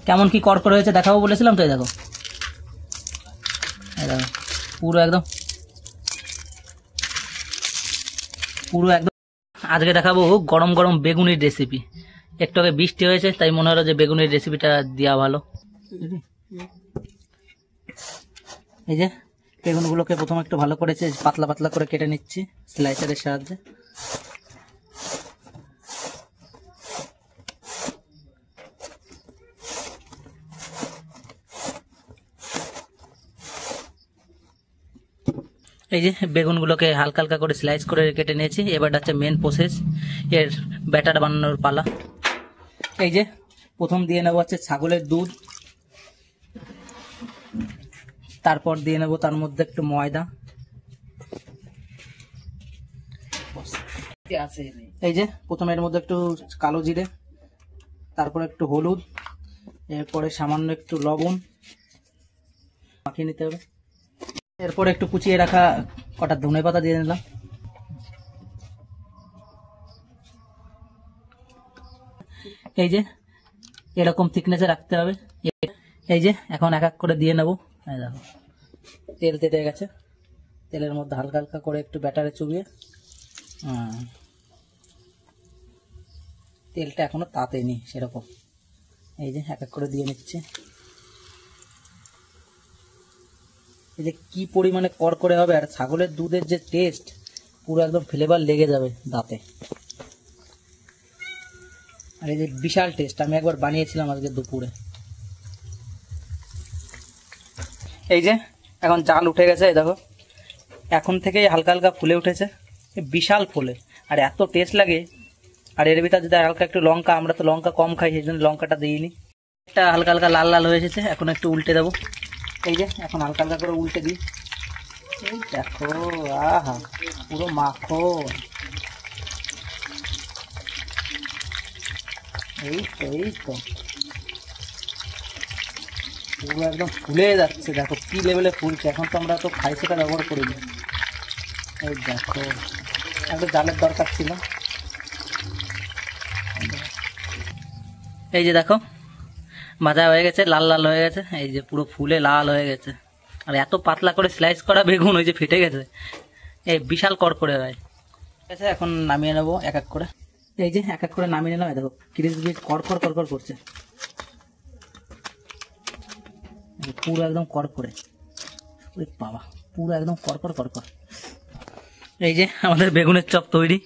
কেমন কি কড়কড়ে হয়েছে দেখাবো বলেছিলাম তো। এই দেখো পুরো একদম আজকে দেখাবো গরম গরম বেগুনির রেসিপি। একটু আগে বৃষ্টি হয়েছে তাই মনে হলো যে বেগুনির রেসিপিটা দেওয়া ভালো। এই যে বেগুনগুলোকে প্রথমে একটু ভালো করে পাতলা পাতলা করে কেটে নিচ্ছি স্লাইসারের সাহায্যে। এই যে বেগুনগুলোকে হালকা হালকা করে স্লাইস করে কেটে নিয়েছি। এবার হচ্ছে মেন প্রসেস, এর ব্যাটার বানানোর পালা। এই যে প্রথম দিয়ে নেবো হচ্ছে ছাগলের দুধ, তারপর দিয়ে নেবো তার মধ্যে একটু ময়দা, এই যে প্রথমে এর মধ্যে একটু কালো জিরে, তারপর একটু হলুদ, এরপরে সামান্য একটু লবণ মাখিয়ে নিতে হবে। এরপরে একটু কুচিয়ে রাখা কটা ধনে পাতা দিয়ে নিলাম। এই যে এরকম থিকনেসে রাখতে হবে। এই যে এখন এক এক করে দিয়ে নেবো। দেখো তেল তেতে গেছে, তেলের মধ্যে হালকা হালকা করে একটু ব্যাটারে চুবিয়ে, তেলটা এখনো তাতেনি সেরকম। এই যে এক এক করে দিয়ে নিচ্ছে। এই যে কি পরিমাণে কড়কড়ে হবে, আর ছাগলের দুধের যে টেস্ট পুরো একদম ফ্লেভার লেগে যাবে দাঁতে। আর এই যে বিশাল টেস্ট, আমি একবার বানিয়েছিলাম আজকে দুপুরে। এই যে এখন জাল উঠে গেছে, এই দেখো এখন থেকেই হালকা হালকা ফুলে উঠেছে, বিশাল ফুলে আর এত টেস্ট লাগে। আর এর ভিতরে যদি হালকা একটু লঙ্কা, আমরা তো লঙ্কা কম খাই সেই জন্য লঙ্কাটা দিইনি। একটা হালকা হালকা লাল লাল হয়ে এসেছে, এখন একটু উল্টে দেবো। এই যে এখন হালকা হালকা করে উল্টে দিই। এই দেখো আহা পুরো মাখন। এই তো পুরো একদম ফুলে যাচ্ছে, দেখো কি লেভেলে ফুলছে। এখন তো আমরা তো খাই সেটা ব্যবহার করিনি। এই দেখো একটু জালের দরকার ছিল। এই যে দেখো ভাজা হয়ে গেছে, লাল লাল হয়ে গেছে, এই যে পুরো ফুলে লাল হয়ে গেছে। আর এত পাতলা করে স্লাইস করা বেগুন, ওই যে ফেটে গেছে, এই বিশাল কড়কড়ে হয়। ঠিক আছে এখন নামিয়ে নেবো এক এক করে। এই যে এক এক করে নামিয়ে নিলাম। দেখো ক্রিসপি কড়কড় কড়কড় করছে, পুরো একদম কড়কড়ে। ওই বাবা পুরো একদম কড়কড় কড়কড়। এই যে আমাদের বেগুনের চপ তৈরি।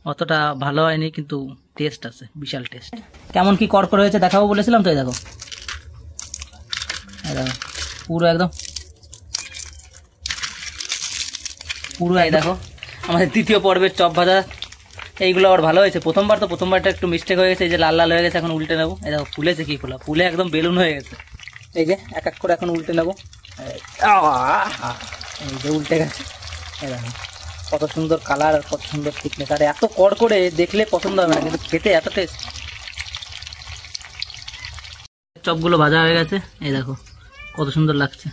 অতটা ভালো হয়নি কিন্তু টেস্ট আছে, বিশাল টেস্ট। কেমন কি কড়কড়ে হয়েছে দেখাবো বলেছিলাম তো। এই দেখো পুরো একদম পুরো। এই দেখো আমাদের দ্বিতীয় পর্বের চপ ভাজা, এইগুলো আবার ভালো হয়েছে। প্রথমবারটা একটু মিস্টেক হয়ে গেছে, এই যে লাল লাল হয়ে গেছে। এখন উল্টে নেবো। এই দেখো ফুলেছে কি ফুলে একদম বেলুন হয়ে গেছে। এই যে এক এক করে এখন উল্টে নেবো। এই যে উল্টে গেছে। এই দেখো কত সুন্দর কালার আর কত সুন্দর থিকনেস। আর এত কড়কড়ে দেখলে পছন্দ হবে না, কিন্তু খেতে এত টেস্ট। চপগুলো ভাজা হয়ে গেছে, এই দেখো কত সুন্দর লাগছে।